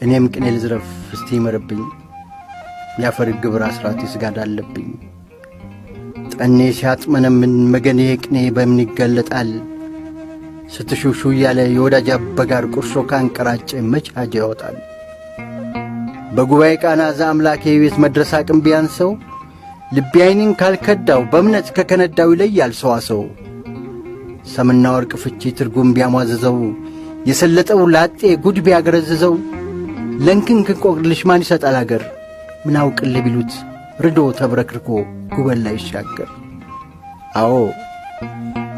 እኔም ቅኔ ልዝረፍ እስቲ ይመርብኝ ያፈር ግብር አስራት ይስጋድ አለብኝ ጠኔ ሲያጥመነምን መገኔ ቅኔ በምን ይገለጣል ስትሹሹ ያለ የወዳጅ አበጋር ቁርሾ ካንቀራጨ መቻጅ ያወጣል በጉባኤ ቃና ዘአምላኬ ቤት መድረስ አቅም ቢያንሰው ልቤ ዓይኔን ካልከዳው በእምነት ከከነዳው ይለያል ሰዋሰው ሰምና ወርቅ ፍቺ ትርጉም ቢያሟዝዘው የሰለጠው ላጤ ጉድ ቢያገረዝዘው ለንክንክ ቆቅልሽ ማን ይሰጣል አገር ምን አውቅል ቢሉት ርዶ ተብረክርኮ ጉበል ላይ ይሻገር አዎ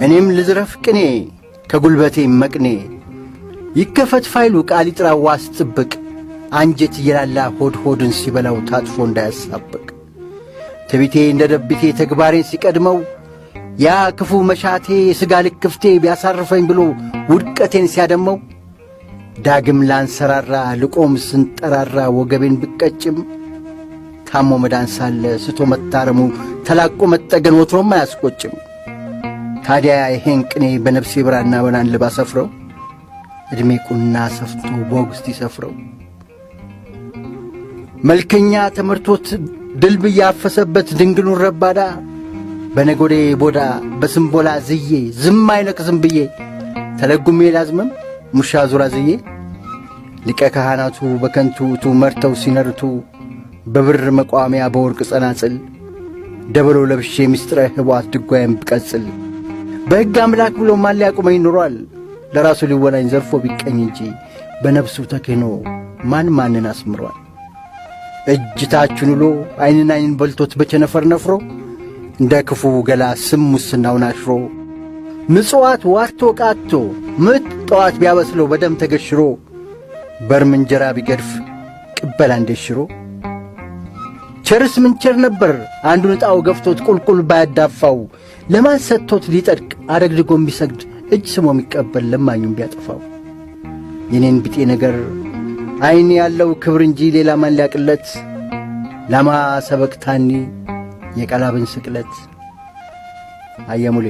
እኔም ልዝረፍ ቅኔ ከጉልበቴ መቅኔ ይከፈት ፋይሉ ቃል ይጥራው ዋስ ጥብቅ አንጀት ይላላ ሆድ ሆድን ሲበላው ታጥፎ እንዳያሳብቅ ትቢቴ እንደ ደብቴ ተግባሬን ሲቀድመው ያ ክፉ መሻቴ የሥጋ ልክፍቴ ቢያሳርፈኝ ብሎ ውድቀቴን ሲያደመው ዳግም ላንሰራራ ልቆም ስንጠራራ ወገቤን ብቀጭም ታሞ መዳን ሳለ ስቶ መታረሙ ተላቆ መጠገን ወትሮም አያስቆጭም ታዲያ ይሄን ቅኔ በነፍሴ ብራና በናን ልባሰፍረው እድሜ ቁና ሰፍቶ ቦግስቲ ሰፍረው መልከኛ ተመርቶት ድልብ ያፈሰበት ድንግሉን ረባዳ በነጎዴ ቦዳ በስምቦላ ዝዬ ዝም አይነቅዝም ብዬ ተለጉሜ ላዝመም ሙሻ ዙራ ዝዬ ሊቀ ካህናቱ በከንቱቱ መርተው ሲነርቱ በብር መቋሚያ በወርቅ ጸናጽል ደብሮ ለብሼ ምስጥረ ህቧት ድጓዬን ብቀጽል በሕግ አምላክ ብሎ ማን ሊያቆመኝ ኖሯል ለራሱ ሊወላኝ ዘርፎ ቢቀኝ እንጂ በነፍሱ ተክህኖ ማን ማንን አስምሯል እጅታችን ውሎ ዓይንን ዓይንን በልቶት በቸነፈር ነፍሮ እንደ ክፉ ገላ ስም ሙስናውን አሽሮ ምጽዋት ዋርቶ ቃቶ ምጥ ጠዋት ቢያበስለው በደም ተገሽሮ በርም እንጀራ ቢገድፍ ቅበላ እንደሽሮ ቸርስ ምን ቸር ነበር አንዱን ጣው ገፍቶት ቁልቁል ባያዳፋው ለማን ሰጥቶት ሊጠድቅ አረግድጎ ቢሰግድ እጅ ስሞ የሚቀበል ለማኙም ቢያጠፋው የኔን ቢጤ ነገር ዓይን ያለው ክብር እንጂ ሌላ ማን ሊያቅለት ላማ ሰበቅታኒ የቀላብን ስቅለት አየሙሌ